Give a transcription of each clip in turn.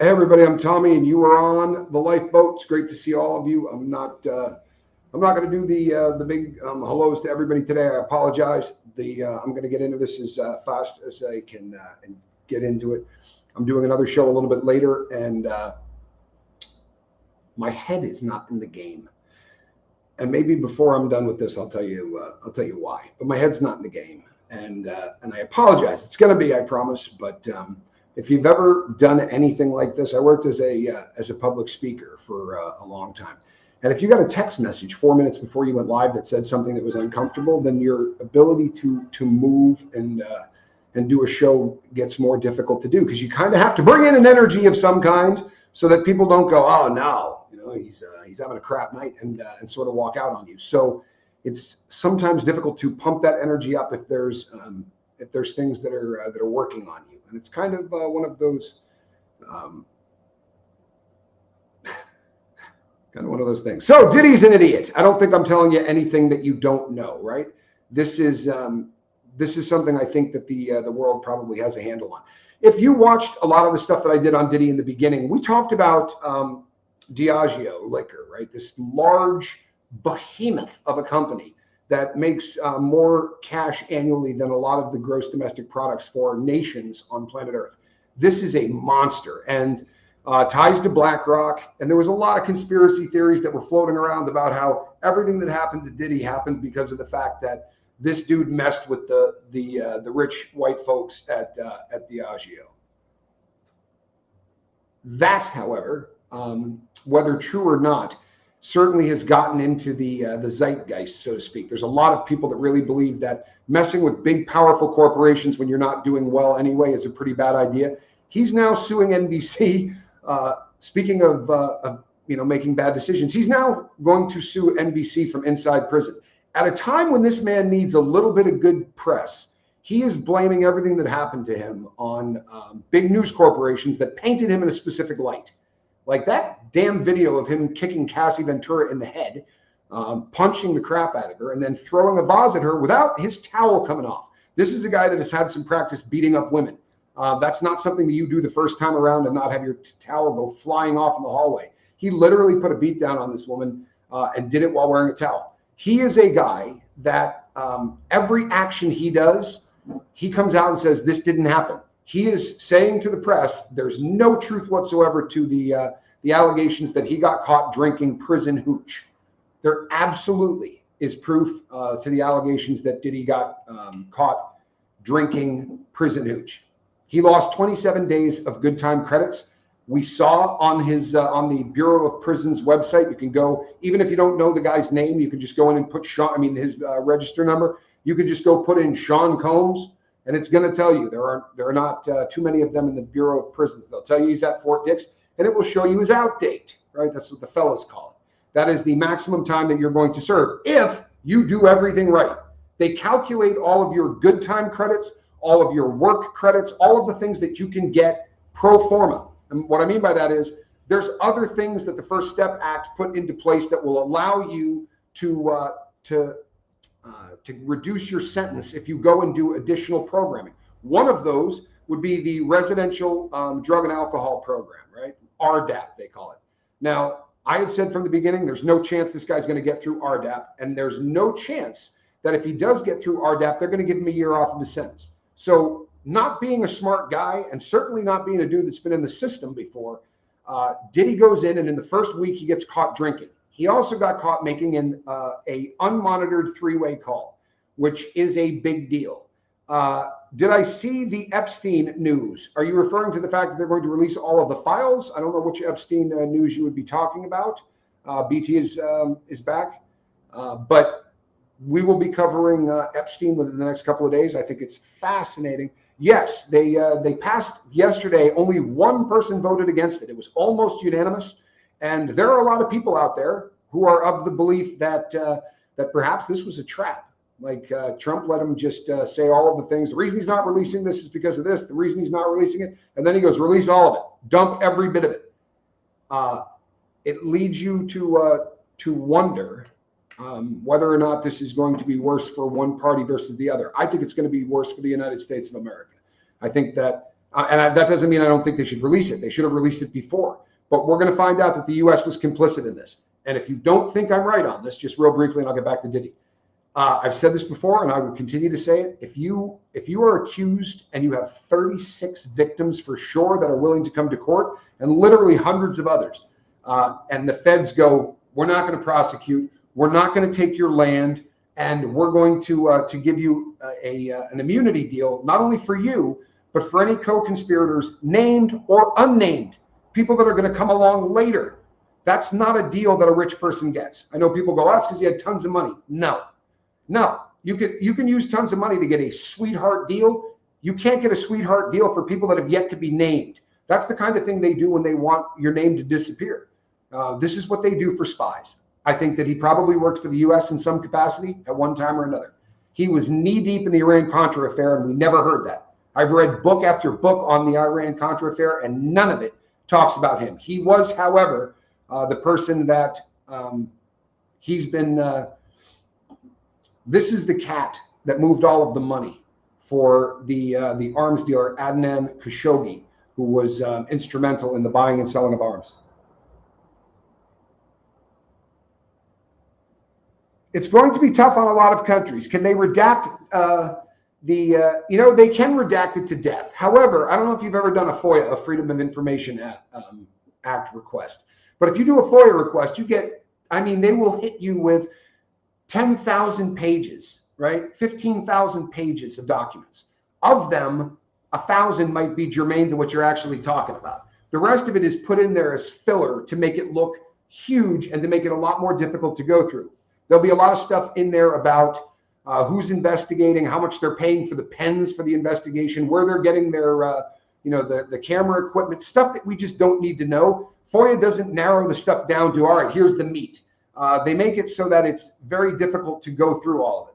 Hey everybody, I'm Tommy, and you are on the Lifeboat. It's great to see all of you. I'm not going to do the big hellos to everybody today. I apologize. I'm going to get into this as fast as I can and get into it. I'm doing another show a little bit later, and my head is not in the game. And maybe before I'm done with this, I'll tell you why. But my head's not in the game, and I apologize. It's going to be, I promise, but. If you've ever done anything like this, I worked as a public speaker for a long time. And if you got a text message 4 minutes before you went live that said something that was uncomfortable, then your ability to move and do a show gets more difficult to do, because you kind of have to bring in an energy of some kind so that people don't go, oh no, he's having a crap night, and sort of walk out on you. So it's sometimes difficult to pump that energy up if there's things that are working on you. And it's kind of one of those things. So Diddy's an idiot. I don't think I'm telling you anything that you don't know, right? This is something I think that the world probably has a handle on. If you watched a lot of the stuff that I did on Diddy in the beginning, we talked about Diageo liquor, right? This large behemoth of a company that makes more cash annually than a lot of the gross domestic products for nations on planet Earth. This is a monster, and ties to BlackRock. And there was a lot of conspiracy theories that were floating around about how everything that happened to Diddy happened because of the fact that this dude messed with the rich white folks at Diageo. That, however, whether true or not, certainly has gotten into the zeitgeist, so to speak. There's a lot of people that really believe that messing with big, powerful corporations when you're not doing well anyway is a pretty bad idea. He's now suing NBC. Speaking of making bad decisions, he's now going to sue NBC from inside prison. At a time when this man needs a little bit of good press, he is blaming everything that happened to him on big news corporations that painted him in a specific light. Like that damn video of him kicking Cassie Ventura in the head, punching the crap out of her, and then throwing a vase at her without his towel coming off. This is a guy that has had some practice beating up women. That's not something that you do the first time around and not have your towel go flying off in the hallway. He literally put a beat down on this woman and did it while wearing a towel. He is a guy that every action he does, he comes out and says, this didn't happen. He is saying to the press, there's no truth whatsoever to the allegations that he got caught drinking prison hooch. There absolutely is proof to the allegations that Diddy got caught drinking prison hooch. He lost 27 days of good time credits. We saw on the Bureau of Prisons website, you can go, even if you don't know the guy's name, you can just go in and put his register number. You can just go put in Sean Combs, and it's going to tell you there are not too many of them in the Bureau of Prisons. They'll tell you he's at Fort Dix, and it will show you his out date, right? That's what the fellas call it. That is the maximum time that you're going to serve if you do everything right. They calculate all of your good time credits, all of your work credits, all of the things that you can get pro forma. And what I mean by that is there's other things that the First Step Act put into place that will allow you to reduce your sentence if you go and do additional programming. One of those would be the residential drug and alcohol program, right? RDAP, they call it. Now, I had said from the beginning, there's no chance this guy's going to get through RDAP, and there's no chance that if he does get through RDAP, they're going to give him a year off of his sentence. So not being a smart guy, and certainly not being a dude that's been in the system before, Diddy goes in, and in the first week, he gets caught drinking. He also got caught making an unmonitored three-way call, which is a big deal. Did I see the Epstein news? Are you referring to the fact that they're going to release all of the files? I don't know which Epstein news you would be talking about. BT is back, but we will be covering Epstein within the next couple of days. I think it's fascinating. Yes, they passed yesterday. Only one person voted against it. It was almost unanimous. And there are a lot of people out there who are of the belief that that perhaps this was a trap. Like Trump let him just say all of the things. The reason he's not releasing this is because of this. The reason he's not releasing it. And then he goes, release all of it. Dump every bit of it. It leads you to wonder whether or not this is going to be worse for one party versus the other. I think it's going to be worse for the United States of America. I think that That doesn't mean I don't think they should release it. They should have released it before. But we're going to find out that the U.S. was complicit in this. And if you don't think I'm right on this, just real briefly, and I'll get back to Diddy. I've said this before, and I will continue to say it. If you are accused and you have 36 victims for sure that are willing to come to court, and literally hundreds of others, and the feds go, we're not going to prosecute, we're not going to take your land, and we're going to give you an immunity deal, not only for you, but for any co-conspirators, named or unnamed, people that are going to come along later. That's not a deal that a rich person gets. I know people go, that's because you had tons of money. No, you can use tons of money to get a sweetheart deal. You can't get a sweetheart deal for people that have yet to be named. That's the kind of thing they do when they want your name to disappear. This is what they do for spies. I think that he probably worked for the U.S. in some capacity at one time or another. He was knee deep in the Iran-Contra affair, and we never heard that. I've read book after book on the Iran-Contra affair, and none of it talks about him. He was, however, the person that he's been... This is the cat that moved all of the money for the arms dealer Adnan Khashoggi, who was instrumental in the buying and selling of arms. It's going to be tough on a lot of countries. Can they redact they can redact it to death. However, I don't know if you've ever done a FOIA, a Freedom of Information Act request. But if you do a FOIA request, you get, they will hit you with 10,000 pages, right? 15,000 pages of documents. Of them, 1,000 might be germane to what you're actually talking about. The rest of it is put in there as filler to make it look huge and to make it a lot more difficult to go through. There'll be a lot of stuff in there about who's investigating, how much they're paying for the pens for the investigation, where they're getting their, the camera equipment, stuff that we just don't need to know. FOIA doesn't narrow the stuff down to, all right, here's the meat. They make it so that it's very difficult to go through all of it.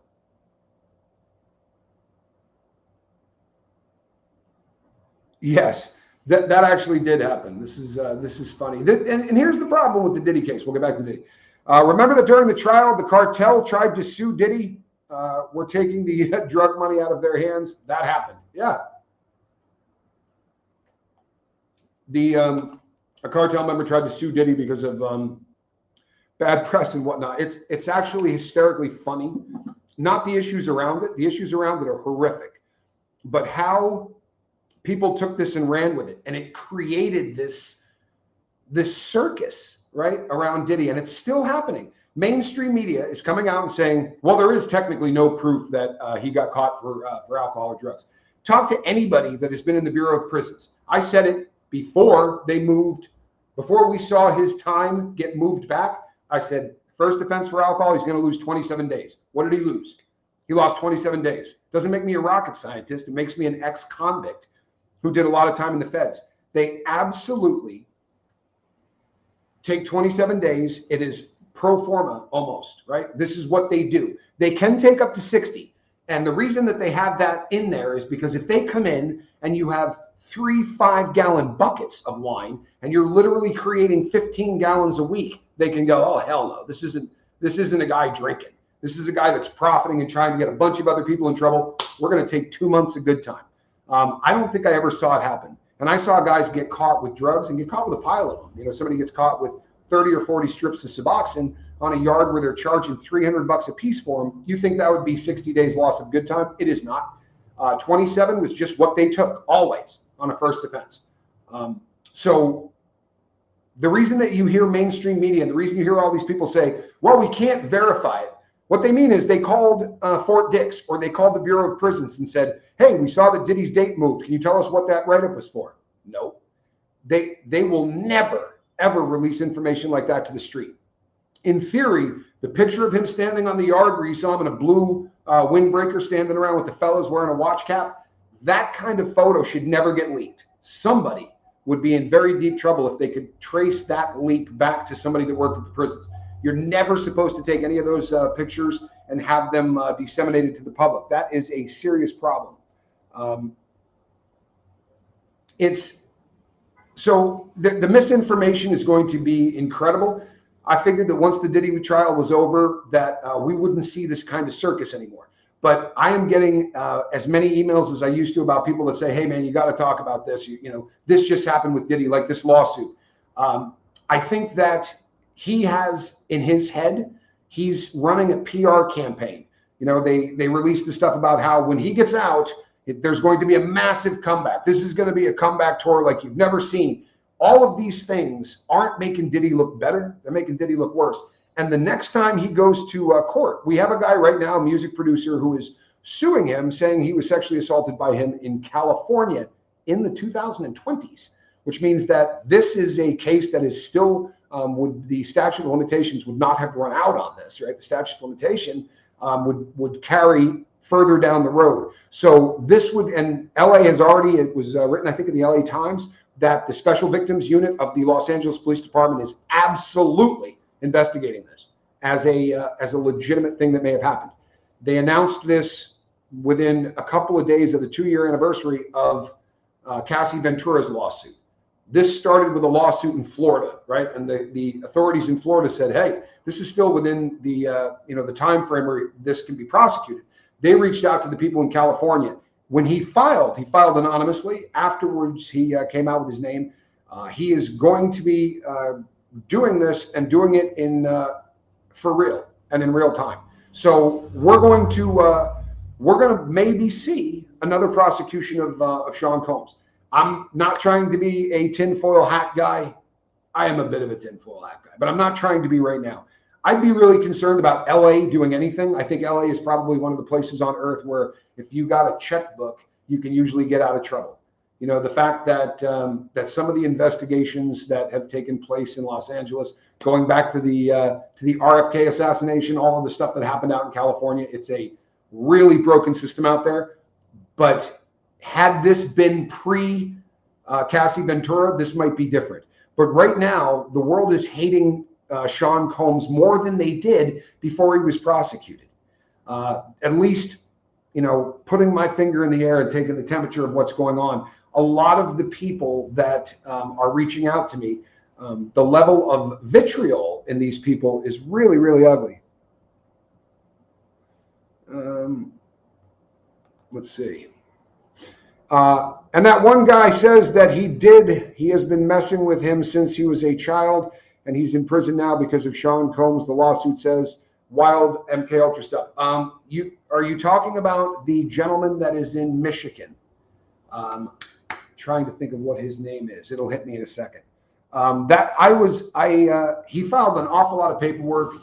Yes, that actually did happen. This is funny. And here's the problem with the Diddy case. We'll get back to Diddy. Remember that during the trial, the cartel tried to sue Diddy. We're taking the drug money out of their hands. That happened. Yeah. A cartel member tried to sue Diddy because of bad press and whatnot. It's actually hysterically funny. Not the issues around it. The issues around it are horrific. But how people took this and ran with it, and it created this circus, right, around Diddy, and it's still happening. Mainstream media is coming out and saying, well, there is technically no proof that he got caught for alcohol or drugs. Talk to anybody that has been in the Bureau of Prisons. I said it before we saw his time get moved back. I said, first offense for alcohol, he's going to lose 27 days. What did he lose? He lost 27 days. Doesn't make me a rocket scientist. It makes me an ex-convict who did a lot of time in the feds. They absolutely take 27 days. It is pro forma almost, right? This is what they do. They can take up to 60. And the reason that they have that in there is because if they come in and you have 3 5-gallon buckets of wine and you're literally creating 15 gallons a week, they can go, oh, hell no, this isn't a guy drinking. This is a guy that's profiting and trying to get a bunch of other people in trouble. We're going to take 2 months of good time. I don't think I ever saw it happen. And I saw guys get caught with drugs and get caught with a pile of them. Somebody gets caught with 30 or 40 strips of Suboxone on a yard where they're charging $300 a piece for them. You think that would be 60 days loss of good time? It is not. 27 was just what they took always on a first offense. So the reason that you hear mainstream media and the reason you hear all these people say, well, we can't verify it. What they mean is they called Fort Dix or they called the Bureau of Prisons and said, hey, we saw that Diddy's date moved. Can you tell us what that write-up was for? No. They will never, ever release information like that to the street. In theory, the picture of him standing on the yard where you saw him in a blue windbreaker standing around with the fellas wearing a watch cap, that kind of photo should never get leaked. Somebody would be in very deep trouble if they could trace that leak back to somebody that worked at the prisons. You're never supposed to take any of those pictures and have them disseminated to the public. That is a serious problem. So the misinformation is going to be incredible. I figured that once the Diddy trial was over, that we wouldn't see this kind of circus anymore. But I am getting as many emails as I used to about people that say, hey, man, you got to talk about this. This just happened with Diddy, like this lawsuit. I think that he has in his head, he's running a PR campaign. They released the stuff about how when he gets out, there's going to be a massive comeback. This is going to be a comeback tour like you've never seen. All of these things aren't making Diddy look better. They're making Diddy look worse. And the next time he goes to court, we have a guy right now, a music producer, who is suing him, saying he was sexually assaulted by him in California in the 2020s, which means that this is a case that is still, the statute of limitations would not have run out on this, right? The statute of limitation would carry further down the road. So this would, and LA has already, it was written, I think, in the LA Times, that the Special Victims Unit of the Los Angeles Police Department is absolutely investigating this as a legitimate thing that may have happened. They announced this within a couple of days of the 2-year anniversary of Cassie Ventura's lawsuit. This started with a lawsuit in Florida, right? And the authorities in Florida said, hey, this is still within the the time frame where this can be prosecuted. They reached out to the people in California. When he filed anonymously. Afterwards, he came out with his name. He is going to be doing this and doing it in for real and in real time. So we're going to maybe see another prosecution of Sean Combs. I'm not trying to be a tinfoil hat guy. I am a bit of a tinfoil hat guy, but I'm not trying to be right now. I'd be really concerned about LA doing anything. I think LA is probably one of the places on earth where if you got a checkbook, you can usually get out of trouble. The fact that that some of the investigations that have taken place in Los Angeles, going back to the RFK assassination, all of the stuff that happened out in California, it's a really broken system out there. But had this been pre Cassie Ventura, this might be different. But right now, the world is hating Sean Combs more than they did before he was prosecuted. At least, putting my finger in the air and taking the temperature of what's going on. A lot of the people that are reaching out to me, the level of vitriol in these people is really, really ugly. Let's see. And that one guy says that he has been messing with him since he was a child, and he's in prison now because of Sean Combs. The lawsuit says wild MK Ultra stuff. Are you talking about the gentleman that is in Michigan? Trying to think of what his name is. It'll hit me in a second. He filed an awful lot of paperwork.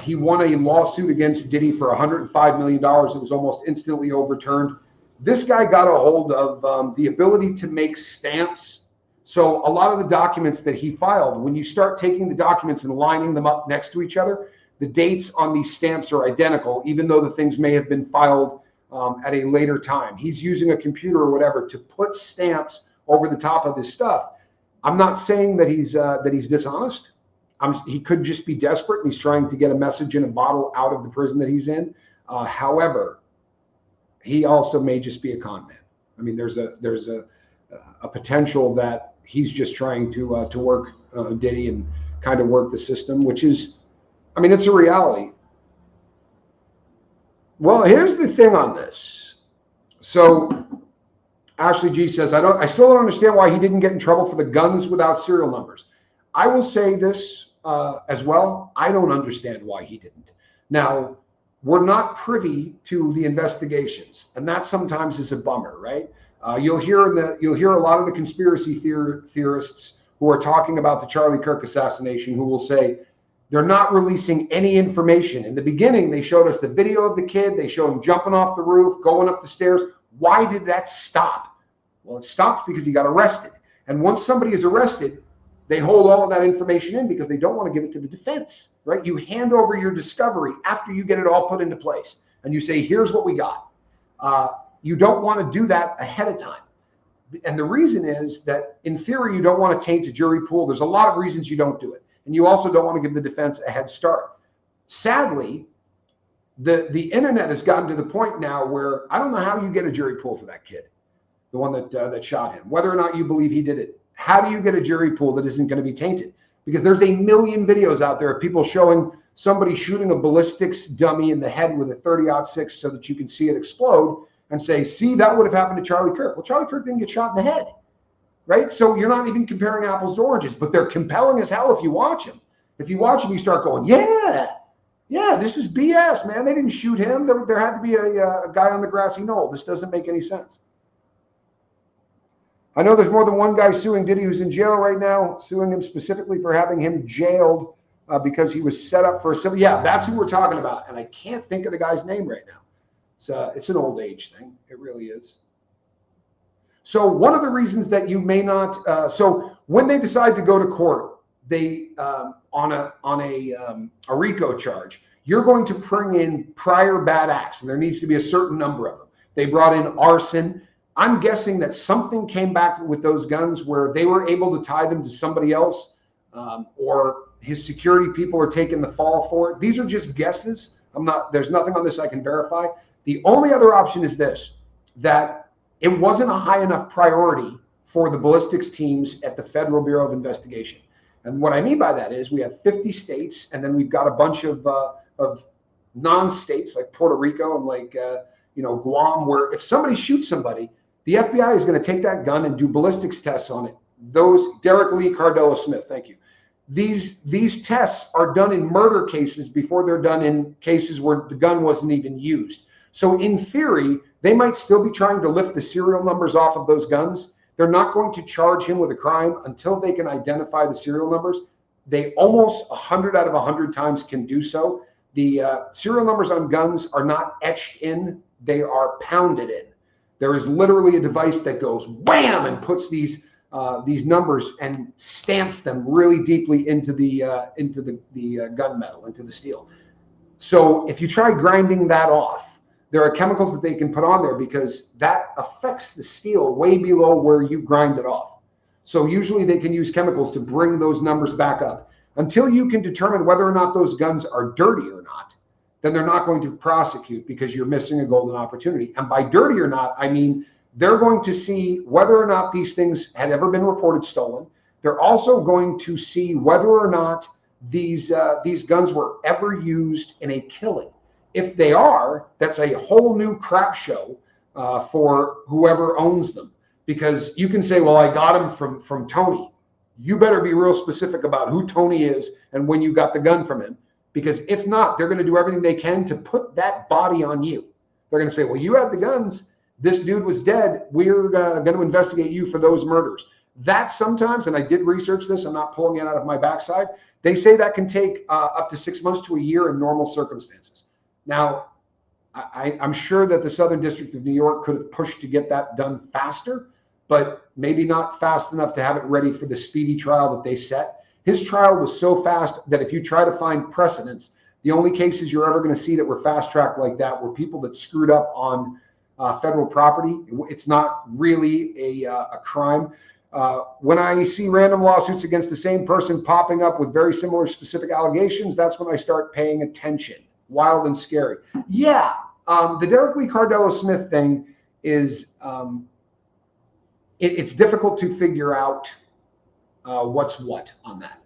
He won a lawsuit against Diddy for $105 million. It was almost instantly overturned. This guy got a hold of the ability to make stamps. So a lot of the documents that he filed, when you start taking the documents and lining them up next to each other, the dates on these stamps are identical, even though the things may have been filed at a later time. He's using a computer or whatever to put stamps over the top of his stuff. I'm not saying that he's dishonest. He could just be desperate and he's trying to get a message in a bottle out of the prison that he's in. However, he also may just be a con man. I mean, there's a potential that he's just trying to work Diddy and kind of work the system, which is, I mean, it's a reality. Well, here's the thing on this. So Ashley G says, I still don't understand why he didn't get in trouble for the guns without serial numbers. I will say this as well. I don't understand why he didn't. Now, we're not privy to the investigations, and that sometimes is a bummer, right? You'll hear a lot of the conspiracy theorists who are talking about the Charlie Kirk assassination who will say they're not releasing any information. In the beginning, they showed us the video of the kid. They showed him jumping off the roof, going up the stairs. Why did that stop? Well, it stopped because he got arrested. And once somebody is arrested, they hold all of that information in because they don't want to give it to the defense, right? You hand over your discovery after you get it all put into place. And you say, here's what we got. You don't want to do that ahead of time. And the reason is that, in theory, you don't want to taint a jury pool. There's a lot of reasons you don't do it. And you also don't want to give the defense a head start. Sadly, the internet has gotten to the point now where I don't know how you get a jury pool for that kid, the one that shot him, whether or not you believe he did it. How do you get a jury pool that isn't going to be tainted? Because there's a million videos out there of people showing somebody shooting a ballistics dummy in the head with a 30-06 so that you can see it explode and say, see, that would have happened to Charlie Kirk. Well, Charlie Kirk didn't get shot in the head, right? So you're not even comparing apples to oranges, but they're compelling as hell if you watch them. If you watch them, you start going, yeah, this is BS, man. They didn't shoot him. There had to be a guy on the grassy knoll. This doesn't make any sense. I know there's more than one guy suing Diddy who's in jail right now, suing him specifically for having him jailed because he was set up for a civil. Yeah, that's who we're talking about. And I can't think of the guy's name right now. It's an old age thing. It really is. So one of the reasons that you may not, so when they decide to go to court, they on a RICO charge, you're going to bring in prior bad acts, and there needs to be a certain number of them. They brought in arson. I'm guessing that something came back with those guns where they were able to tie them to somebody else, or his security people are taking the fall for it. These are just guesses. There's nothing on this I can verify. The only other option is this, that it wasn't a high enough priority for the ballistics teams at the Federal Bureau of Investigation. And what I mean by that is we have 50 states, and then we've got a bunch of non-states like Puerto Rico and like Guam, where if somebody shoots somebody, the FBI is going to take that gun and do ballistics tests on it. Derek Lee Cardello Smith, thank you. These tests are done in murder cases before they're done in cases where the gun wasn't even used. So in theory, they might still be trying to lift the serial numbers off of those guns. They're not going to charge him with a crime until they can identify the serial numbers. They almost 100 out of 100 times can do so. The serial numbers on guns are not etched in, they are pounded in. There is literally a device that goes wham and puts these numbers and stamps them really deeply into the gunmetal, into the steel. So if you try grinding that off, there are chemicals that they can put on there because that affects the steel way below where you grind it off. So usually they can use chemicals to bring those numbers back up. Until you can determine whether or not those guns are dirty or not, then they're not going to prosecute because you're missing a golden opportunity. And by dirty or not, I mean they're going to see whether or not these things had ever been reported stolen. They're also going to see whether or not these guns were ever used in a killing. If they are, that's a whole new crap show for whoever owns them. Because you can say, well, I got them from Tony. You better be real specific about who Tony is and when you got the gun from him. Because if not, they're going to do everything they can to put that body on you. They're going to say, well, you had the guns. This dude was dead. We're going to investigate you for those murders. That sometimes, and I did research this, I'm not pulling it out of my backside, they say that can take up to 6 months to a year in normal circumstances. Now, I'm sure that the Southern District of New York could have pushed to get that done faster, but maybe not fast enough to have it ready for the speedy trial that they set. His trial was so fast that if you try to find precedents, the only cases you're ever going to see that were fast-tracked like that were people that screwed up on federal property. It's not really a crime. When I see random lawsuits against the same person popping up with very similar specific allegations, that's when I start paying attention. Wild and scary. Yeah, the Derek Lee Cardello Smith thing is, it's difficult to figure out what's what on that.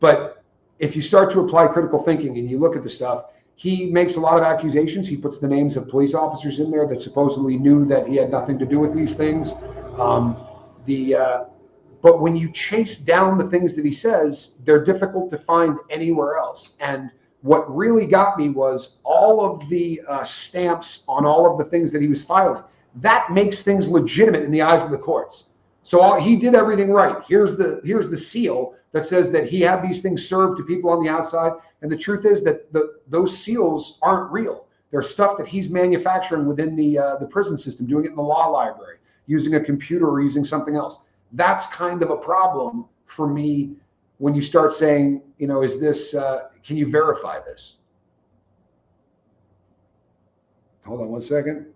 But if you start to apply critical thinking and you look at the stuff, he makes a lot of accusations. He puts the names of police officers in there that supposedly knew that he had nothing to do with these things. But when you chase down the things that he says, they're difficult to find anywhere else. And what really got me was all of the stamps on all of the things that he was filing. That makes things legitimate in the eyes of the courts. So he did everything right. Here's the seal that says that he had these things served to people on the outside. And the truth is that those seals aren't real. They're stuff that he's manufacturing within the prison system, doing it in the law library, using a computer or using something else. That's kind of a problem for me when you start saying, is this, can you verify this? Hold on one second.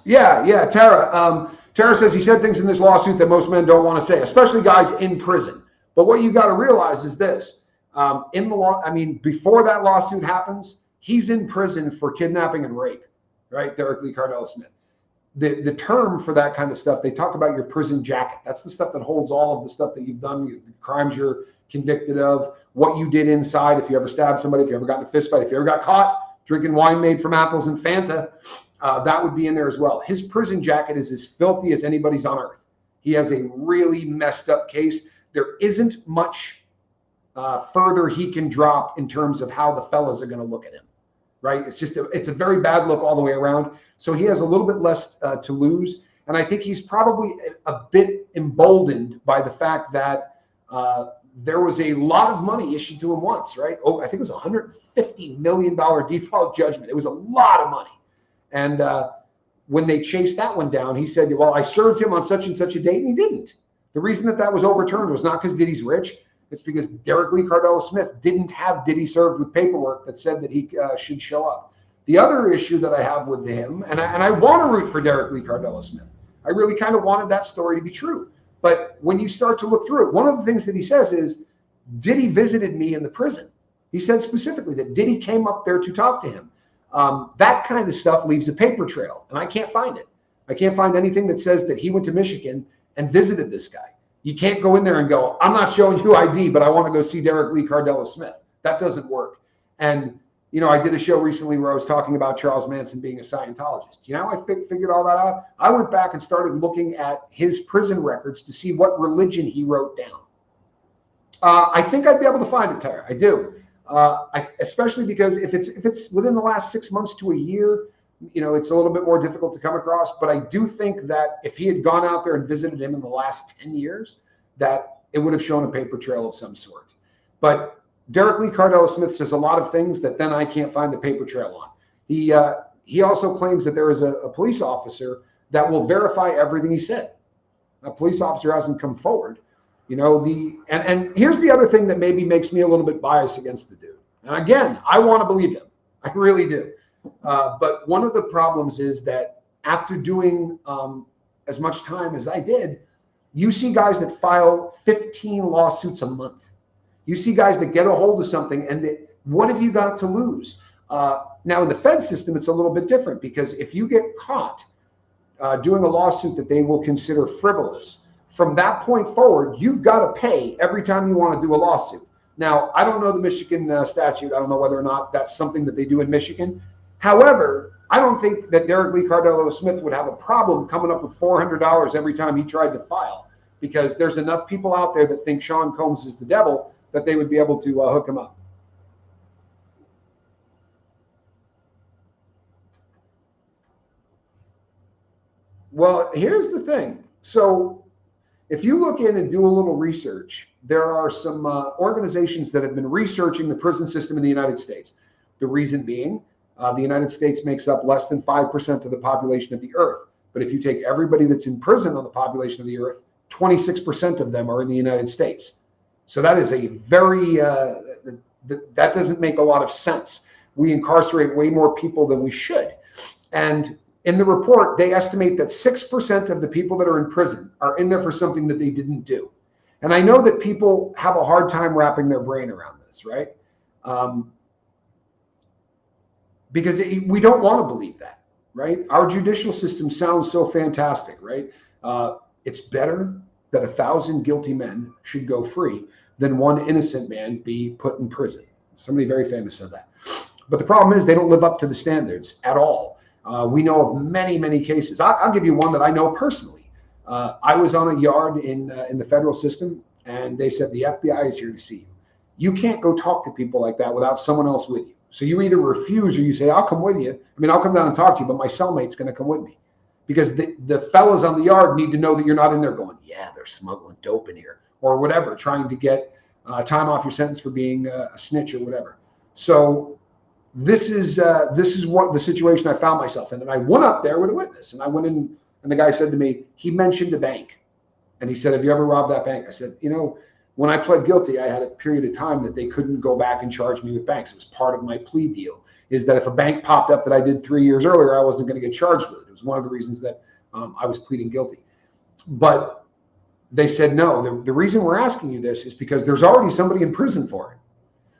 Yeah, Tara. Tara says he said things in this lawsuit that most men don't want to say, especially guys in prison. But what you got to realize is this. In the law, before that lawsuit happens, he's in prison for kidnapping and rape, right? Derek Lee Cardello Smith. The term for that kind of stuff, they talk about your prison jacket. That's the stuff that holds all of the stuff that you've done, the crimes you're convicted of, what you did inside, if you ever stabbed somebody, if you ever got in a fist fight, if you ever got caught drinking wine made from apples and Fanta, that would be in there as well. His prison jacket is as filthy as anybody's on earth. He has a really messed up case. There isn't much further he can drop in terms of how the fellas are going to look at him, right? It's a very bad look all the way around. So he has a little bit less to lose. And I think he's probably a bit emboldened by the fact that there was a lot of money issued to him once, right? Oh, I think it was $150 million default judgment. It was a lot of money. And when they chased that one down, he said, well, I served him on such and such a date, and he didn't. The reason that was overturned was not because Diddy's rich. It's because Derek Lee Cardella Smith didn't have Diddy served with paperwork that said that he should show up. The other issue that I have with him, and I want to root for Derek Lee Cardella Smith. I really kind of wanted that story to be true. But when you start to look through it, one of the things that he says is, Diddy visited me in the prison. He said specifically that Diddy came up there to talk to him. That kind of stuff leaves a paper trail, and I can't find it. I can't find anything that says that he went to Michigan and visited this guy. You can't go in there and go, I'm not showing you ID, but I want to go see Derek Lee Cardella Smith. That doesn't work. And, you know, I did a show recently where I was talking about Charles Manson being a Scientologist. You know, I figured all that out. I went back and started looking at his prison records to see what religion he wrote down. I think I'd be able to find it, Tara. I do. Especially because if it's within the last 6 months to a year, you know, it's a little bit more difficult to come across. But I do think that if he had gone out there and visited him in the last 10 years, that it would have shown a paper trail of some sort. But Derek Lee Cardella Smith says a lot of things that then I can't find the paper trail on. He also claims that there is a police officer that will verify everything he said. A police officer hasn't come forward. You know, and here's the other thing that maybe makes me a little bit biased against the dude. And again, I want to believe him. I really do. But one of the problems is that after doing as much time as I did, you see guys that file 15 lawsuits a month. You see guys that get a hold of something and what have you got to lose? Now in the Fed system, it's a little bit different because if you get caught doing a lawsuit that they will consider frivolous, from that point forward, you've got to pay every time you want to do a lawsuit. Now, I don't know the Michigan statute. I don't know whether or not that's something that they do in Michigan. However, I don't think that Derek Lee Cardella Smith would have a problem coming up with $400 every time he tried to file, because there's enough people out there that think Sean Combs is the devil that they would be able to hook him up. Well, here's the thing. So if you look in and do a little research, there are some organizations that have been researching the prison system in the United States. The reason being, the United States makes up less than 5% of the population of the earth. But if you take everybody that's in prison on the population of the earth, 26% of them are in the United States. So that is a very, that doesn't make a lot of sense. We incarcerate way more people than we should. And in the report, they estimate that 6% of the people that are in prison are in there for something that they didn't do. And I know that people have a hard time wrapping their brain around this, right? Because we don't want to believe that, right? Our judicial system sounds so fantastic, right? It's better that 1,000 guilty men should go free than one innocent man be put in prison. Somebody very famous said that. But the problem is they don't live up to the standards at all. We know of many, many cases. I'll give you one that I know personally. I was on a yard in the federal system, and they said the FBI is here to see you. You can't go talk to people like that without someone else with you. So you either refuse or you say, I'll come with you. I mean, I'll come down and talk to you, but my cellmate's going to come with me. Because the fellas on the yard need to know that you're not in there going, yeah, they're smuggling dope in here, or whatever, trying to get time off your sentence for being a snitch or whatever. So this is what the situation I found myself in. And I went up there with a witness, and I went in, and the guy said to me, he mentioned a bank. And he said, have you ever robbed that bank? I said, you know, when I pled guilty, I had a period of time that they couldn't go back and charge me with banks. It was part of my plea deal, is that if a bank popped up that I did 3 years earlier, I wasn't going to get charged with it. It was one of the reasons that I was pleading guilty. But they said, no, the reason we're asking you this is because there's already somebody in prison for it.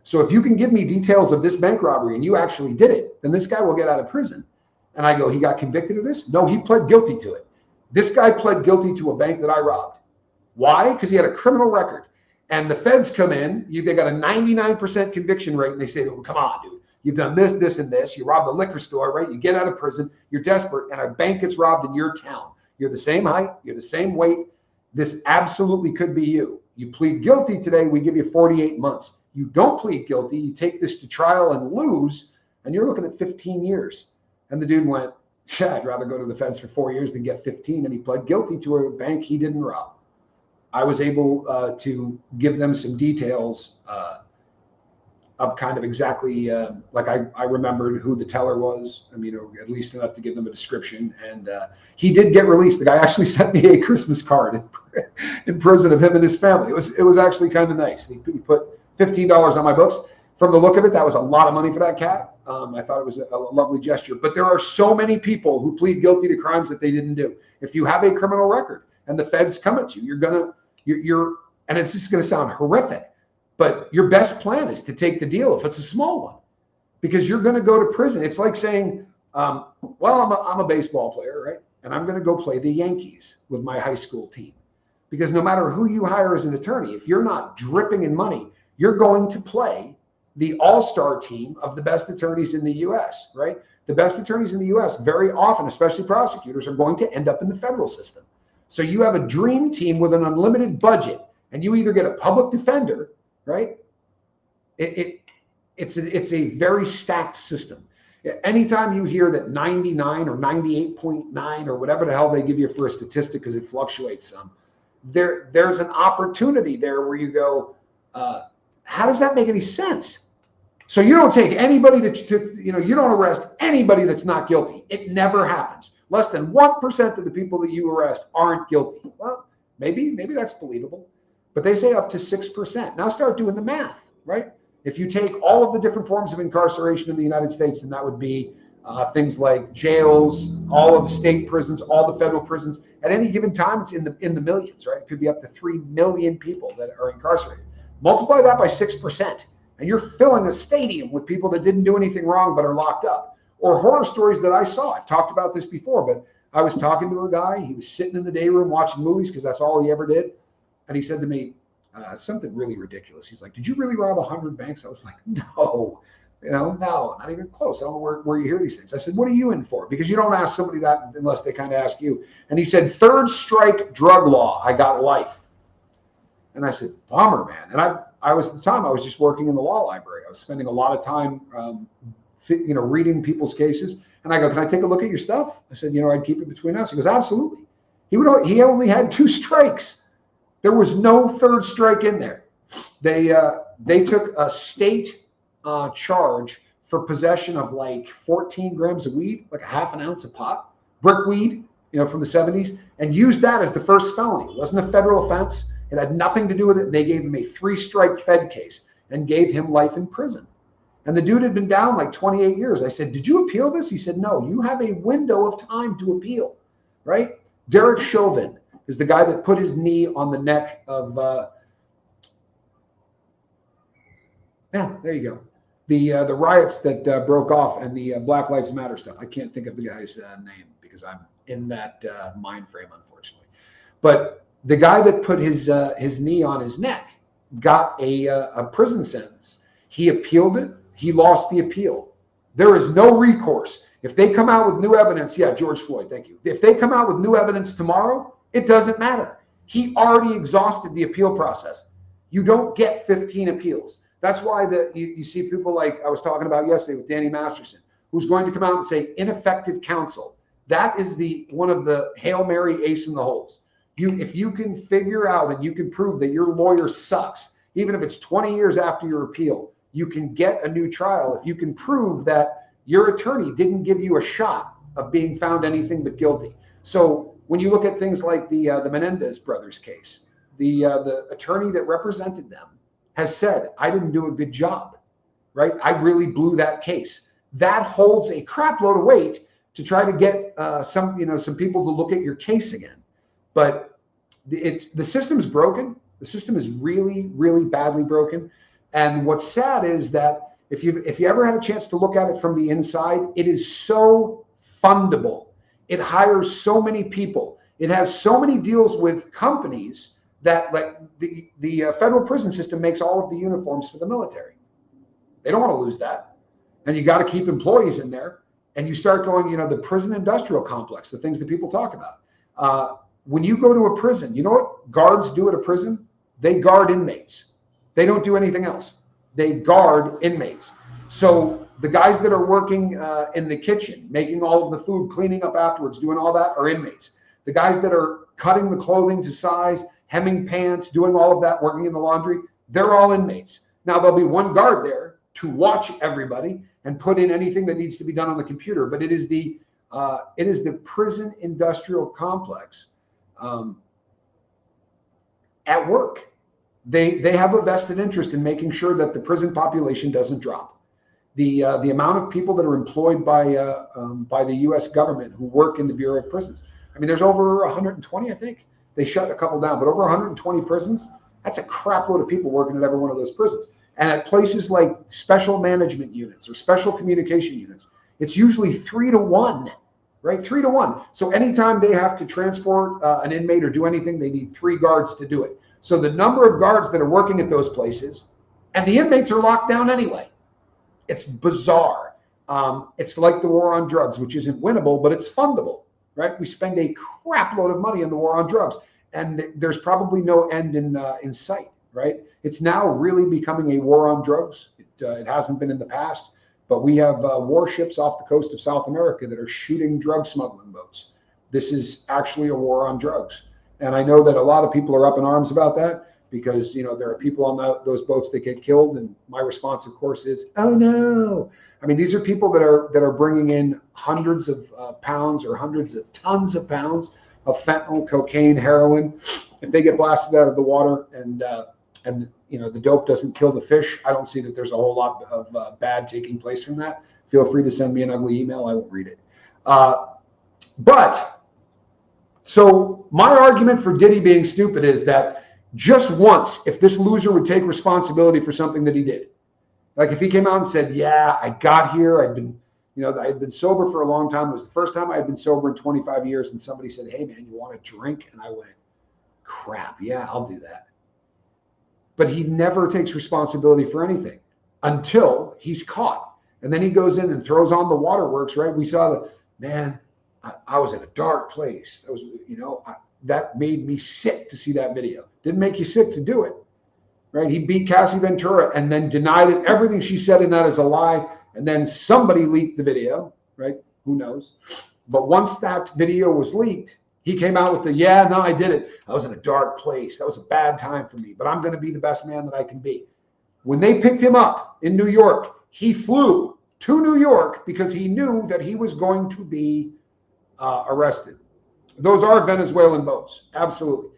So if you can give me details of this bank robbery and you actually did it, then this guy will get out of prison. And I go, he got convicted of this? No, he pled guilty to it. This guy pled guilty to a bank that I robbed. Why? Because he had a criminal record. And the feds come in, they got a 99% conviction rate, and they say, well, come on, dude. You've done this, this, and this. You robbed a liquor store, right? You get out of prison, you're desperate, and a bank gets robbed in your town. You're the same height, you're the same weight. This absolutely could be you. You plead guilty today, we give you 48 months. You don't plead guilty, you take this to trial and lose, and you're looking at 15 years. And the dude went, yeah, I'd rather go to the feds for 4 years than get 15. And he pled guilty to a bank he didn't rob. I was able to give them some details of kind of exactly, like I remembered who the teller was. I mean, at least enough to give them a description. And he did get released. The guy actually sent me a Christmas card in prison of him and his family. It was actually kind of nice. He put $15 on my books. From the look of it, that was a lot of money for that cat. I thought it was a lovely gesture. But there are so many people who plead guilty to crimes that they didn't do. If you have a criminal record and the feds come at you, and it's just going to sound horrific, but your best plan is to take the deal if it's a small one, because you're going to go to prison. It's like saying, well, I'm a baseball player, right? And I'm going to go play the Yankees with my high school team. Because no matter who you hire as an attorney, if you're not dripping in money, you're going to play the all-star team of the best attorneys in the U.S., right? The best attorneys in the U.S. very often, especially prosecutors, are going to end up in the federal system. So you have a dream team with an unlimited budget, and you either get a public defender, right? It's a very stacked system. Anytime you hear that 99 or 98.9 or whatever the hell they give you for a statistic, because it fluctuates some, there's an opportunity there where you go, how does that make any sense? So you don't take anybody you don't arrest anybody that's not guilty. It never happens. Less than 1% of the people that you arrest aren't guilty. Well, maybe that's believable, but they say up to 6%. Now start doing the math, right? If you take all of the different forms of incarceration in the United States, and that would be things like jails, all of the state prisons, all the federal prisons, at any given time, it's in the millions, right? It could be up to 3 million people that are incarcerated. Multiply that by 6%, and you're filling a stadium with people that didn't do anything wrong but are locked up. Or horror stories that I saw. I've talked about this before, but I was talking to a guy. He was sitting in the day room watching movies because that's all he ever did. And he said to me, something really ridiculous. He's like, did you really rob 100 banks? I was like, no, no, not even close. I don't know where you hear these things. I said, what are you in for? Because you don't ask somebody that unless they kind of ask you. And he said, third strike drug law. I got life. And I said, bummer, man. And I was at the time, I was just working in the law library. I was spending a lot of time reading people's cases. And I go, can I take a look at your stuff? I said, I'd keep it between us. He goes, absolutely. He only had 2 strikes. There was no third strike in there. They took a state charge for possession of like 14 grams of weed, like a half an ounce of pot, brick weed, from the 70s, and used that as the first felony. It wasn't a federal offense. It had nothing to do with it. They gave him a 3-strike Fed case and gave him life in prison. And the dude had been down like 28 years. I said, did you appeal this? He said, no, you have a window of time to appeal, right? Derek Chauvin is the guy that put his knee on the neck of, there you go. The riots that broke off and the Black Lives Matter stuff. I can't think of the guy's name because I'm in that mind frame, unfortunately. But the guy that put his knee on his neck got a prison sentence. He appealed it. He lost the appeal. There is no recourse. If they come out with new evidence, George Floyd, thank you. If they come out with new evidence tomorrow, it doesn't matter. He already exhausted the appeal process. You don't get 15 appeals. That's why you see people like I was talking about yesterday with Danny Masterson, who's going to come out and say ineffective counsel. That is one of the Hail Mary ace in the holes. If you can figure out and you can prove that your lawyer sucks, even if it's 20 years after your appeal, you can get a new trial if you can prove that your attorney didn't give you a shot of being found anything but guilty. So when you look at things like the Menendez brothers case, the attorney that represented them has said, I didn't do a good job, right? I really blew that case. That holds a crap load of weight to try to get some people to look at your case again. But the system is broken. The system is really, really badly broken. And what's sad is that if you ever had a chance to look at it from the inside, it is so fundable. It hires so many people. It has so many deals with companies that like the federal prison system makes all of the uniforms for the military. They don't want to lose that. And you got to keep employees in there. And you start going, you know, the prison industrial complex, the things that people talk about. When you go to a prison, you know what guards do at a prison? They guard inmates. They don't do anything else. They guard inmates. So the guys that are working in the kitchen, making all of the food, cleaning up afterwards, doing all that are inmates. The guys that are cutting the clothing to size, hemming pants, doing all of that, working in the laundry, they're all inmates. Now there'll be one guard there to watch everybody and put in anything that needs to be done on the computer. But it is the prison industrial complex at work. They have a vested interest in making sure that the prison population doesn't drop. The amount of people that are employed by the U.S. government who work in the Bureau of Prisons. I mean, there's over 120, I think. They shut a couple down, but over 120 prisons. That's a crap load of people working at every one of those prisons. And at places like special management units or special communication units, it's usually 3 to 1, right? 3 to 1. So anytime they have to transport an inmate or do anything, they need 3 guards to do it. So the number of guards that are working at those places, and the inmates are locked down anyway. It's bizarre. It's like the war on drugs, which isn't winnable, but it's fundable, right? We spend a crap load of money on the war on drugs, and there's probably no end in sight, right? It's now really becoming a war on drugs. It hasn't been in the past, but we have warships off the coast of South America that are shooting drug smuggling boats. This is actually a war on drugs. And I know that a lot of people are up in arms about that because, you know, there are people on those boats that get killed. And my response, of course, is, oh, no. I mean, these are people that are bringing in hundreds of pounds or hundreds of tons of pounds of fentanyl, cocaine, heroin. If they get blasted out of the water and you know, the dope doesn't kill the fish, I don't see that there's a whole lot of bad taking place from that. Feel free to send me an ugly email. I won't read it. So my argument for Diddy being stupid is that just once, if this loser would take responsibility for something that he did, like if he came out and said, yeah, I got here, I had been sober for a long time. It was the first time I had been sober in 25 years. And somebody said, hey man, you want a drink? And I went, crap. Yeah, I'll do that. But he never takes responsibility for anything until he's caught. And then he goes in and throws on the waterworks, right? We saw I was in a dark place. That was, you know, that made me sick to see that video. Didn't make you sick to do it, right? He beat Cassie Ventura and then denied it. Everything she said in that is a lie. And then somebody leaked the video, right? Who knows? But once that video was leaked, he came out with yeah, no, I did it. I was in a dark place. That was a bad time for me, but I'm going to be the best man that I can be. When they picked him up in New York, he flew to New York because he knew that he was going to be arrested. Those are Venezuelan boats. Absolutely.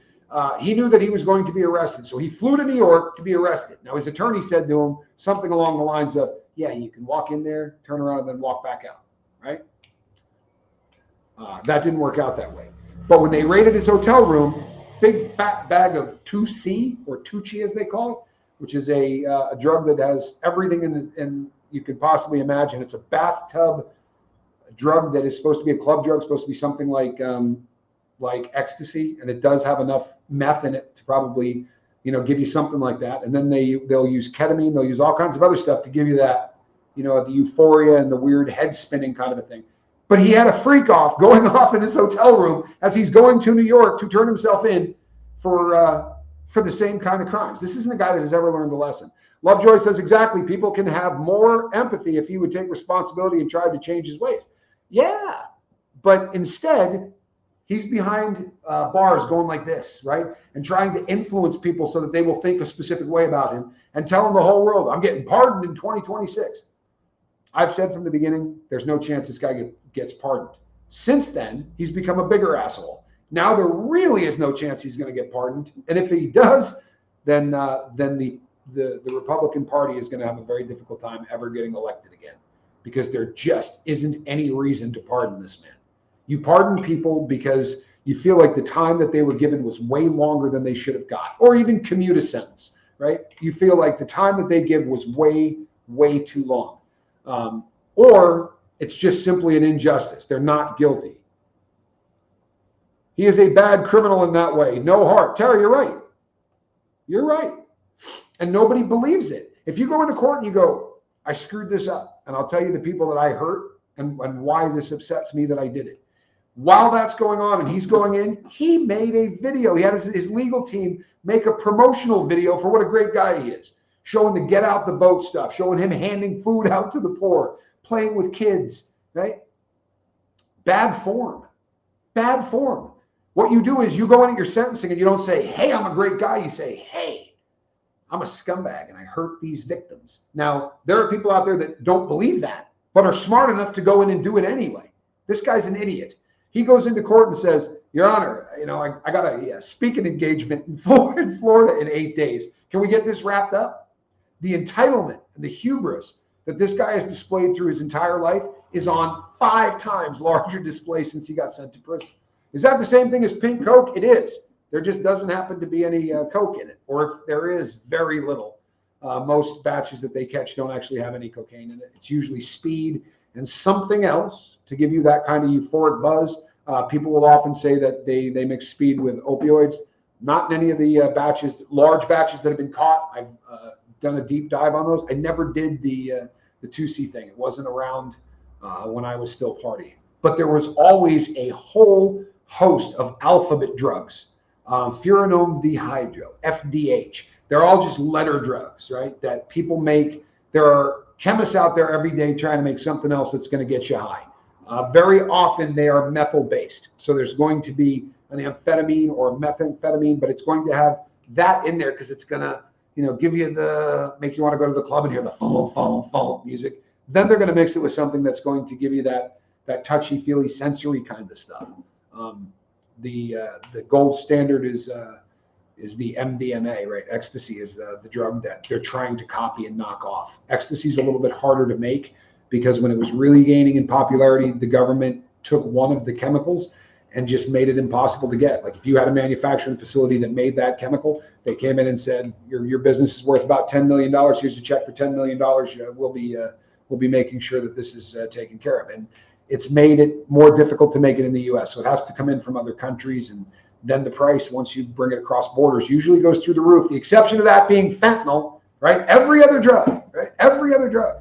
He knew that he was going to be arrested. So he flew to New York to be arrested. Now, his attorney said to him something along the lines of, yeah, you can walk in there, turn around, and then walk back out, right? That didn't work out that way. But when they raided his hotel room, big fat bag of 2C or Tucci as they call it, which is a drug that has everything in you could possibly imagine. It's a bathtub drug that is supposed to be a club drug, supposed to be something like ecstasy, and it does have enough meth in it to probably, you know, give you something like that. And then they'll use ketamine, they'll use all kinds of other stuff to give you that, you know, the euphoria and the weird head spinning kind of a thing. But he had a freak off going off in his hotel room as he's going to New York to turn himself in for the same kind of crimes. This isn't a guy that has ever learned a lesson. Lovejoy says exactly. People can have more empathy if he would take responsibility and try to change his ways. Yeah, but instead, he's behind bars going like this, right? And trying to influence people so that they will think a specific way about him and telling the whole world, I'm getting pardoned in 2026. I've said from the beginning, there's no chance this guy gets pardoned. Since then, he's become a bigger asshole. Now there really is no chance he's going to get pardoned. And if he does, then the Republican Party is going to have a very difficult time ever getting elected again, because there just isn't any reason to pardon this man. You pardon people because you feel like the time that they were given was way longer than they should have got, or even commute a sentence, right? You feel like the time that they give was way, way too long. Or it's just simply an injustice. They're not guilty. He is a bad criminal in that way. No heart. Terry, you're right. You're right. And nobody believes it. If you go into court and you go, I screwed this up, and I'll tell you the people that I hurt and why this upsets me that I did it. While that's going on and he's going in, he made a video. He had his legal team make a promotional video for what a great guy he is, showing the get out the boat stuff, showing him handing food out to the poor, playing with kids, right? Bad form. Bad form. What you do is you go in at your sentencing and you don't say, hey, I'm a great guy. You say, hey, I'm a scumbag and I hurt these victims. Now, there are people out there that don't believe that, but are smart enough to go in and do it anyway. This guy's an idiot. He goes into court and says, Your Honor, I got a speaking engagement in Florida in 8 days. Can we get this wrapped up? The entitlement and the hubris that this guy has displayed through his entire life is on 5 times larger display since he got sent to prison. Is that the same thing as pink Coke? It is. There just doesn't happen to be any Coke in it. Or if there is, very little. Most batches that they catch don't actually have any cocaine in it. It's usually speed and something else to give you that kind of euphoric buzz. People will often say that they mix speed with opioids. Not in any of the batches, large batches that have been caught. I've done a deep dive on those. I never did the 2C thing. It wasn't around when I was still partying. But there was always a whole host of alphabet drugs. Furanone dihydro, FDH. They're all just letter drugs, right? That people make. There are chemists out there every day trying to make something else that's going to get you high. Very often they are methyl based. So there's going to be an amphetamine or methamphetamine, but it's going to have that in there because it's going to, give you make you want to go to the club and hear the phone music. Then they're going to mix it with something that's going to give you that touchy feely sensory kind of stuff. The gold standard is the MDMA, right? Ecstasy is the drug that they're trying to copy and knock off. Ecstasy is a little bit harder to make because when it was really gaining in popularity, the government took one of the chemicals and just made it impossible to get. Like if you had a manufacturing facility that made that chemical, they came in and said, your business is worth about $10 million. Here's a check for $10 million. We'll be making sure that this is taken care of. And it's made it more difficult to make it in the U.S. So it has to come in from other countries. And then the price, once you bring it across borders, usually goes through the roof. The exception to that being fentanyl, right? Every other drug, right? Every other drug.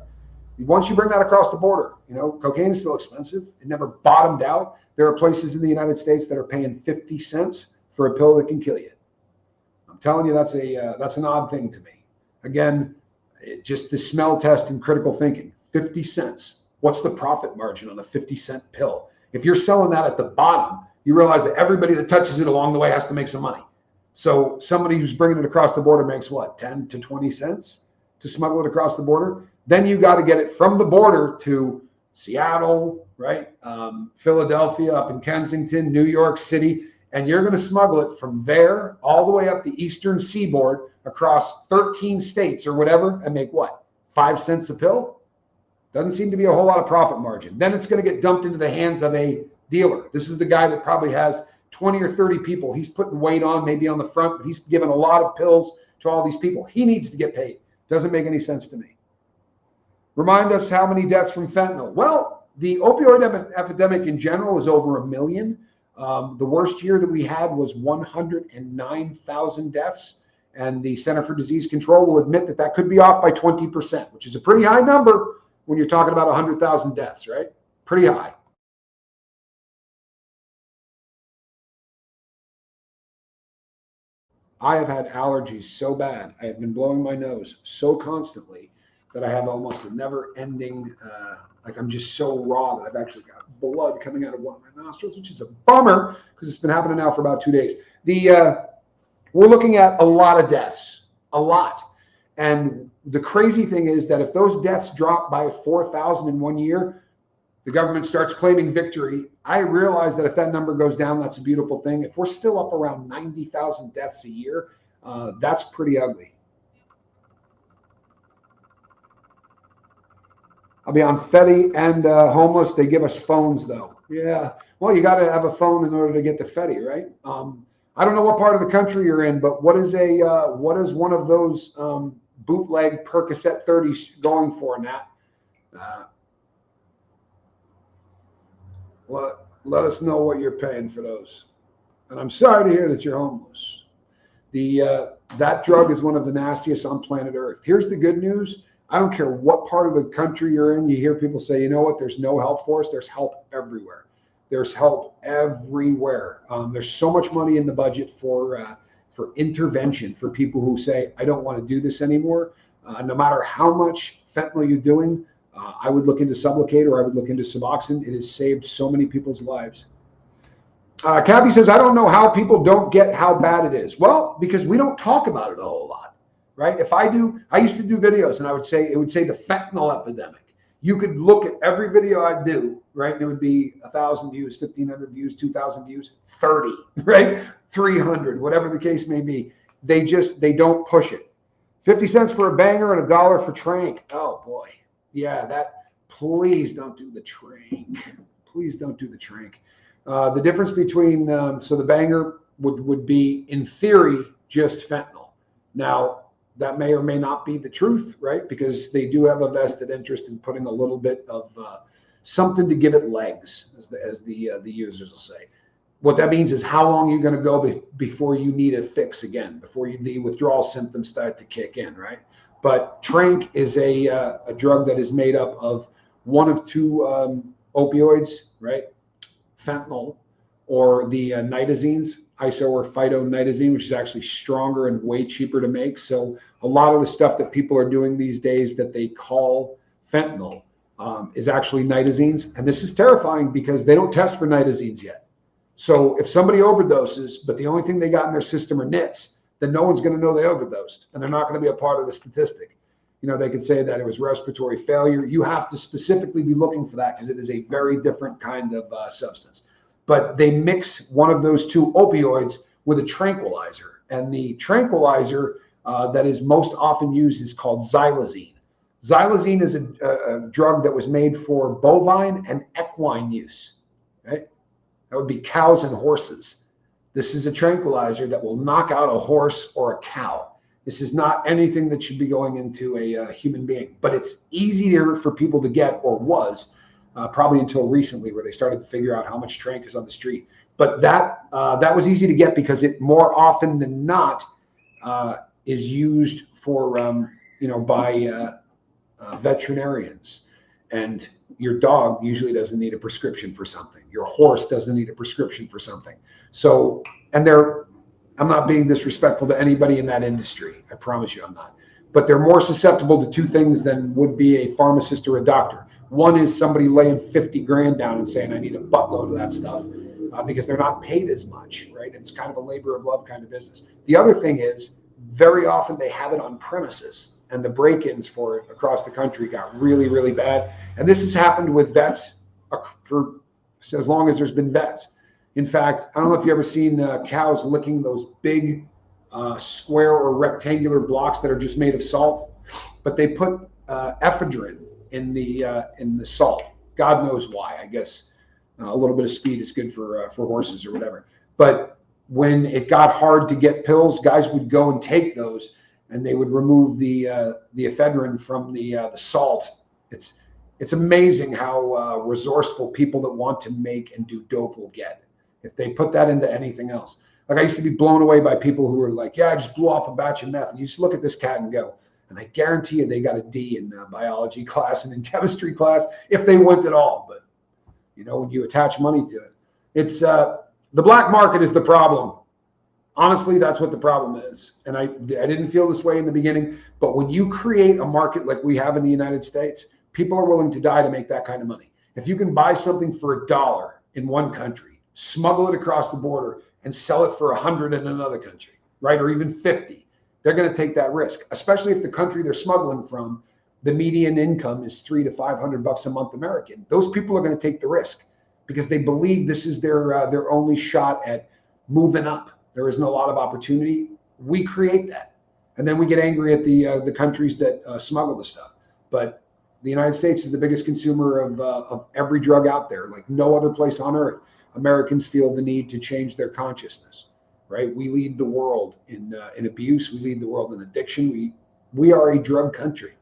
Once you bring that across the border, cocaine is still expensive. It never bottomed out. There are places in the United States that are paying 50 cents for a pill that can kill you. I'm telling you, that's an odd thing to me. Again, just the smell test and critical thinking. 50 cents. What's the profit margin on a 50-cent pill? If you're selling that at the bottom, you realize that everybody that touches it along the way has to make some money. So somebody who's bringing it across the border makes what, 10 to 20 cents to smuggle it across the border? Then you got to get it from the border to Seattle, right? Philadelphia, up in Kensington, New York City, and you're going to smuggle it from there all the way up the eastern seaboard across 13 states or whatever and make what, 5 cents a pill? Doesn't seem to be a whole lot of profit margin. Then it's going to get dumped into the hands of a dealer. This is the guy that probably has 20 or 30 people. He's putting weight on, maybe on the front, but he's given a lot of pills to all these people. He needs to get paid. Doesn't make any sense to me. Remind us how many deaths from fentanyl. Well, the opioid epidemic in general is over 1 million. The worst year that we had was 109,000 deaths. And the Center for Disease Control will admit that that could be off by 20%, which is a pretty high number when you're talking about 100,000 deaths, right? Pretty high. I have had allergies so bad. I have been blowing my nose so constantly that I have almost a never-ending, like I'm just so raw that I've actually got blood coming out of one of my nostrils, which is a bummer because it's been happening now for about 2 days. We're looking at a lot of deaths, a lot. And the crazy thing is that if those deaths drop by 4,000 in 1 year, the government starts claiming victory. I realize that if that number goes down, that's a beautiful thing. If we're still up around 90,000 deaths a year, that's pretty ugly. I'll be on Fetty and homeless. They give us phones, though. Yeah. Well, you got to have a phone in order to get the Fetty, right? I don't know what part of the country you're in, but what is one of those bootleg Percocet 30s going for, Nat? Let us know what you're paying for those. And I'm sorry to hear that you're homeless. That drug is one of the nastiest on planet Earth. Here's the good news. I don't care what part of the country you're in. You hear people say, you know what, there's no help for us. There's help everywhere. There's help everywhere. There's so much money in the budget for intervention for people who say, I don't want to do this anymore. No matter how much fentanyl you're doing, I would look into Sublocade or I would look into Suboxone. It has saved so many people's lives. Kathy says, I don't know how people don't get how bad it is. Well, because we don't talk about it a whole lot, right? I used to do videos and it would say the fentanyl epidemic. You could look at every video I do, right? And it would be 1,000 views, 1,500 views, 2,000 views, 30, right? 300, whatever the case may be. They don't push it. 50 cents for a banger and $1 for trank. Oh boy. Yeah, please don't do the trank. Please don't do the trank. The difference between, so the banger would be, in theory, just fentanyl. Now, that may or may not be the truth, right? Because they do have a vested interest in putting a little bit of something to give it legs, as the users will say. What that means is how long you're going to go before you need a fix again, before the withdrawal symptoms start to kick in, right? But trank is a drug that is made up of one of two opioids, right? Fentanyl or the nitazines, iso or phytonitazine, which is actually stronger and way cheaper to make. So a lot of the stuff that people are doing these days that they call fentanyl is actually nitazines. And this is terrifying because they don't test for nitazines yet. So if somebody overdoses, but the only thing they got in their system are nits, then no one's going to know they overdosed, and they're not going to be a part of the statistic. You know, they could say that it was respiratory failure. You have to specifically be looking for that because it is a very different kind of substance. But they mix one of those two opioids with a tranquilizer, and the tranquilizer that is most often used is called xylazine. Xylazine is a drug that was made for bovine and equine use, right? That would be cows and horses. This is a tranquilizer that will knock out a horse or a cow. This is not anything that should be going into a human being, but it's easier for people to get, or was, probably until recently, where they started to figure out how much trank is on the street. But that was easy to get because it more often than not is used for by veterinarians. And your dog usually doesn't need a prescription for something. Your horse doesn't need a prescription for something. So, and I'm not being disrespectful to anybody in that industry. I promise you I'm not. But they're more susceptible to two things than would be a pharmacist or a doctor. One is somebody laying 50 grand down and saying, I need a buttload of that stuff because they're not paid as much, right? It's kind of a labor of love kind of business. The other thing is very often they have it on premises, and the break-ins for it across the country got really, really bad. And this has happened with vets for as long as there's been vets. In fact, I don't know if you've ever seen cows licking those big square or rectangular blocks that are just made of salt, but they put ephedrine in the salt. God knows why. I guess a little bit of speed is good for horses or whatever. But when it got hard to get pills, guys would go and take those, and they would remove the ephedrine from the salt. It's amazing how resourceful people that want to make and do dope will get if they put that into anything else. Like, I used to be blown away by people who were like, yeah, I just blew off a batch of meth. And you just look at this cat and go, and I guarantee you they got a D in biology class and in chemistry class, if they went at all. But, when you attach money to it, it's the black market is the problem. Honestly, that's what the problem is. And I didn't feel this way in the beginning, but when you create a market like we have in the United States, people are willing to die to make that kind of money. If you can buy something for $1 in one country, smuggle it across the border, and sell it for 100 in another country, right? Or even 50, they're going to take that risk, especially if the country they're smuggling from, the median income is $300 to $500 a month American. Those people are going to take the risk because they believe this is their only shot at moving up. There isn't a lot of opportunity. We create that. And then we get angry at the countries that smuggle the stuff. But the United States is the biggest consumer of every drug out there, like no other place on earth. Americans feel the need to change their consciousness, right? We lead the world in abuse. We lead the world in addiction. We are a drug country.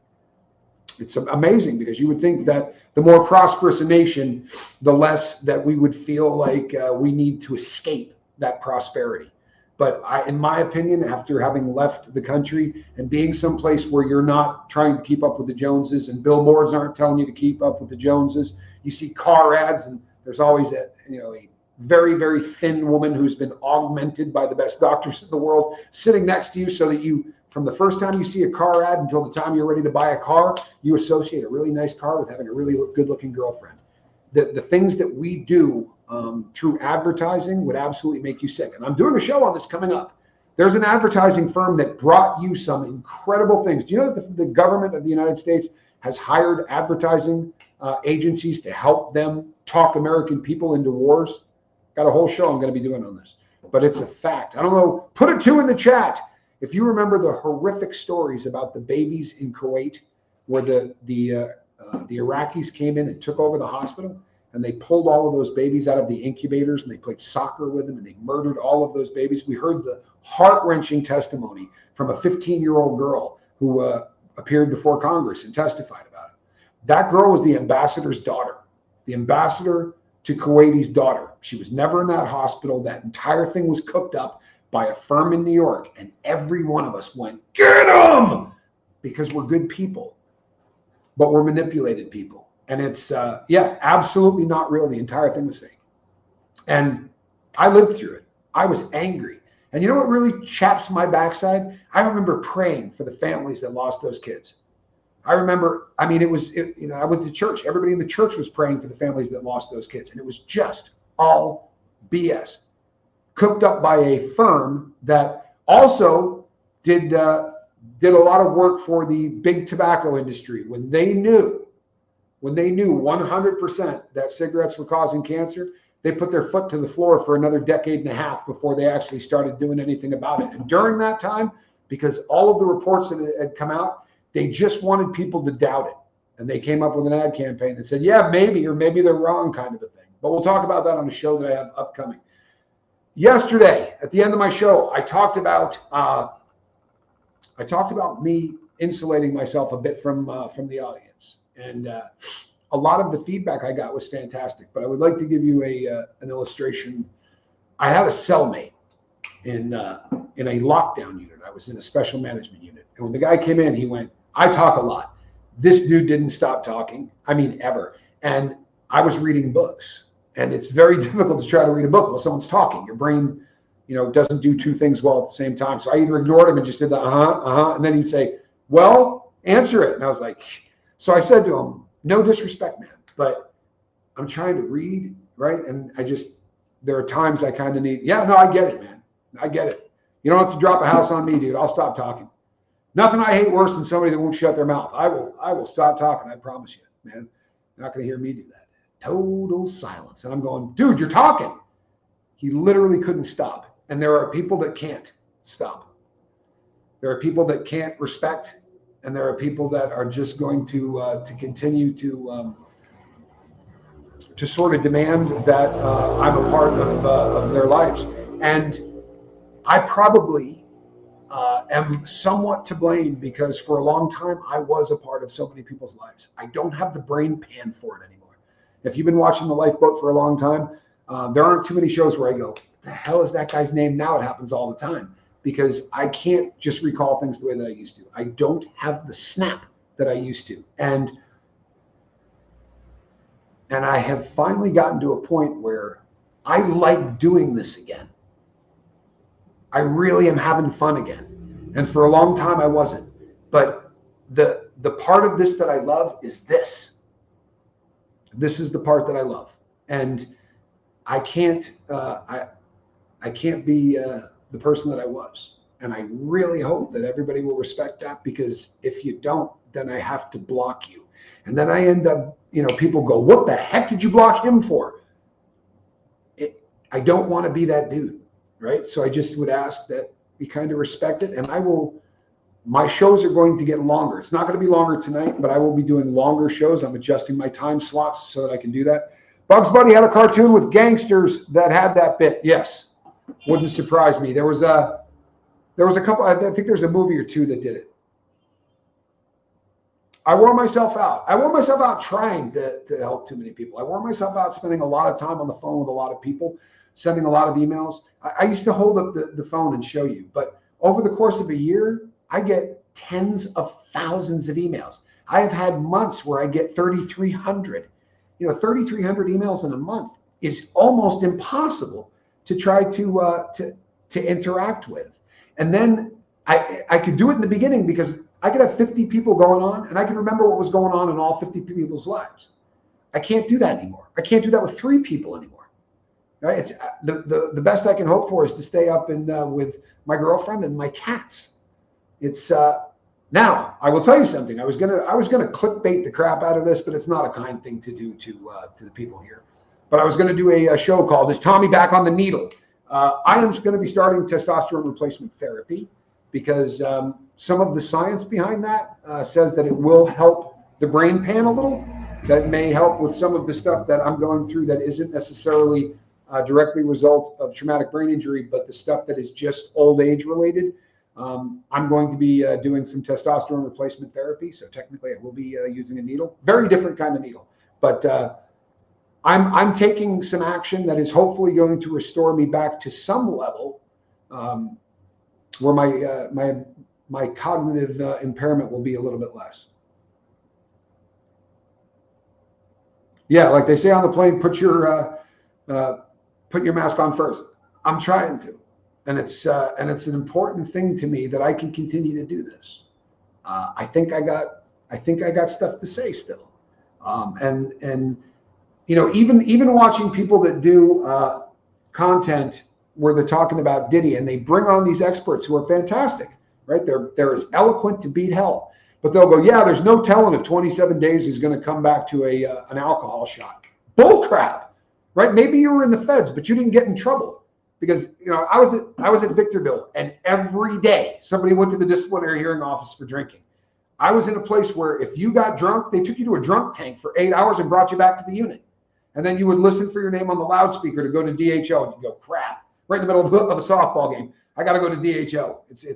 It's amazing because you would think that the more prosperous a nation, the less that we would feel like we need to escape that prosperity. But in my opinion, after having left the country and being someplace where you're not trying to keep up with the Joneses and billboards aren't telling you to keep up with the Joneses, you see car ads and there's always a very, very thin woman who's been augmented by the best doctors in the world sitting next to you, so that you, from the first time you see a car ad until the time you're ready to buy a car, you associate a really nice car with having a really good-looking girlfriend. The things that we do through advertising would absolutely make you sick. And I'm doing a show on this coming up. There's an advertising firm that brought you some incredible things. Do you know that the government of the United States has hired advertising agencies to help them talk American people into wars? Got a whole show I'm going to be doing on this, but it's a fact. I don't know. Put a 2 in the chat if you remember the horrific stories about the babies in Kuwait, where the Iraqis came in and took over the hospital, and they pulled all of those babies out of the incubators and they played soccer with them and they murdered all of those babies. We heard the heart-wrenching testimony from a 15-year-old girl who appeared before Congress and testified about it. That girl was the ambassador's daughter, the ambassador to Kuwaiti's daughter. She was never in that hospital. That entire thing was cooked up by a firm in New York, and every one of us went, "Get them!" because we're good people, but we're manipulated people. And it's, absolutely not real. The entire thing was fake. And I lived through it. I was angry. And you know what really chaps my backside? I remember praying for the families that lost those kids. I remember, I went to church. Everybody in the church was praying for the families that lost those kids. And it was just all BS. Cooked up by a firm that also did a lot of work for the big tobacco industry when they knew 100% that cigarettes were causing cancer. They put their foot to the floor for another decade and a half before they actually started doing anything about it. And during that time, because all of the reports that had come out, they just wanted people to doubt it. And they came up with an ad campaign that said, yeah, maybe, or maybe they're wrong, kind of a thing. But we'll talk about that on a show that I have upcoming. Yesterday, at the end of my show, I talked about me insulating myself a bit from the audience. And a lot of the feedback I got was fantastic. But I would like to give you an illustration. I had a cellmate in a lockdown unit. I was in a special management unit. And when the guy came in, he went, "I talk a lot." This dude didn't stop talking. I mean, ever. And I was reading books. And it's very difficult to try to read a book while someone's talking. Your brain, doesn't do two things well at the same time. So I either ignored him and just did the and then he'd say, "Well, answer it." And I was like, so I said to him, "No disrespect, man, but I'm trying to read, right? And there are times I kind of need, I get it, man. I get it. You don't have to drop a house on me, dude. I'll stop talking. Nothing I hate worse than somebody that won't shut their mouth. I will stop talking. I promise you, man. You're not going to hear me do that." Total silence. And I'm going, "Dude, you're talking." He literally couldn't stop. And there are people that can't stop. There are people that can't respect, and there are people that are just going to continue to sort of demand that I'm a part of their lives. And I probably am somewhat to blame, because for a long time I was a part of so many people's lives. I don't have the brain pan for it anymore. If you've been watching The Lifeboat for a long time, there aren't too many shows where I go, "What the hell is that guy's name now?" It happens all the time, because I can't just recall things the way that I used to. I don't have the snap that I used to. And I have finally gotten to a point where I like doing this again. I really am having fun again. And for a long time I wasn't. But the part of this that I love is this. This is the part that I love. And I can't be the person that I was. And I really hope that everybody will respect that, because if you don't, then I have to block you. And then I end up, people go, "What the heck did you block him for?" I don't want to be that dude, right? So I just would ask that you kind of respect it. And my shows are going to get longer. It's not going to be longer tonight, but I will be doing longer shows. I'm adjusting my time slots so that I can do that. Bugs Bunny had a cartoon with gangsters that had that bit. Yes. Wouldn't surprise me. There was a couple, I think there's a movie or two that did it. I wore myself out. I wore myself out trying to help too many people. I wore myself out spending a lot of time on the phone with a lot of people sending a lot of emails. I used to hold up the phone and show you, but over the course of a year, I get tens of thousands of emails. I have had months where I get 3,300. 3,300 emails in a month is almost impossible to try to interact with. And then I could do it in the beginning because I could have 50 people going on and I could remember what was going on in all 50 people's lives. I can't do that anymore. I can't do that with 3 people anymore. Right? It's the best I can hope for is to stay up and with my girlfriend and my cats. It's now I will tell you something. I was gonna clickbait the crap out of this, but it's not a kind thing to do to the people here. But I was gonna do a show called "Is Tommy Back on the Needle?" I am going to be starting testosterone replacement therapy because some of the science behind that says that it will help the brain pan a little. That may help with some of the stuff that I'm going through that isn't necessarily directly result of traumatic brain injury, but the stuff that is just old age related. I'm going to be doing some testosterone replacement therapy. So technically I will be using a needle, very different kind of needle, but I'm taking some action that is hopefully going to restore me back to some level where my cognitive impairment will be a little bit less. Yeah, like they say on the plane, put your mask on first. I'm trying to, and it's an important thing to me that I can continue to do this. I think I got stuff to say still, and even watching people that do content where they're talking about Diddy and they bring on these experts who are fantastic, right? They're as eloquent to beat hell, but they'll go, yeah, there's no telling if 27 days is going to come back to an alcohol shot. Bull crap, right? Maybe you were in the feds, but you didn't get in trouble because I was at Victorville, and every day somebody went to the disciplinary hearing office for drinking. I was in a place where if you got drunk, they took you to a drunk tank for 8 hours and brought you back to the unit. And then you would listen for your name on the loudspeaker to go to DHO, and you go, crap, right in the middle of a softball game. I got to go to DHO. It's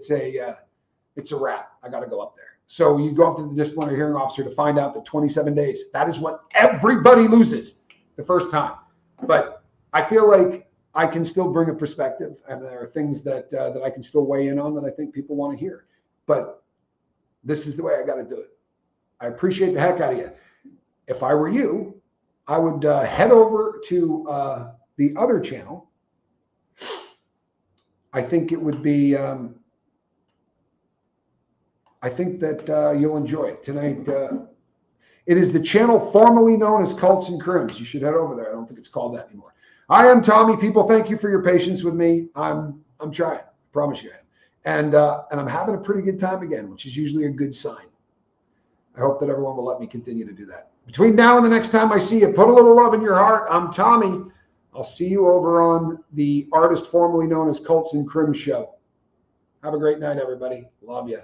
a wrap. I got to go up there. So you go up to the disciplinary hearing officer to find out that 27 days, that is what everybody loses the first time. But I feel like I can still bring a perspective, and there are things that I can still weigh in on that I think people want to hear. But this is the way I got to do it. I appreciate the heck out of you. If I were you, I would head over to the other channel. I think it would be, I think that you'll enjoy it tonight. It is the channel formerly known as Cults and Crims. You should head over there. I don't think it's called that anymore. I am Tommy. People, thank you for your patience with me. I'm trying. I promise you I am. And I'm having a pretty good time again, which is usually a good sign. I hope that everyone will let me continue to do that. Between now and the next time I see you, put a little love in your heart. I'm Tommy. I'll see you over on the artist formerly known as Cults and Crims show. Have a great night, everybody. Love you.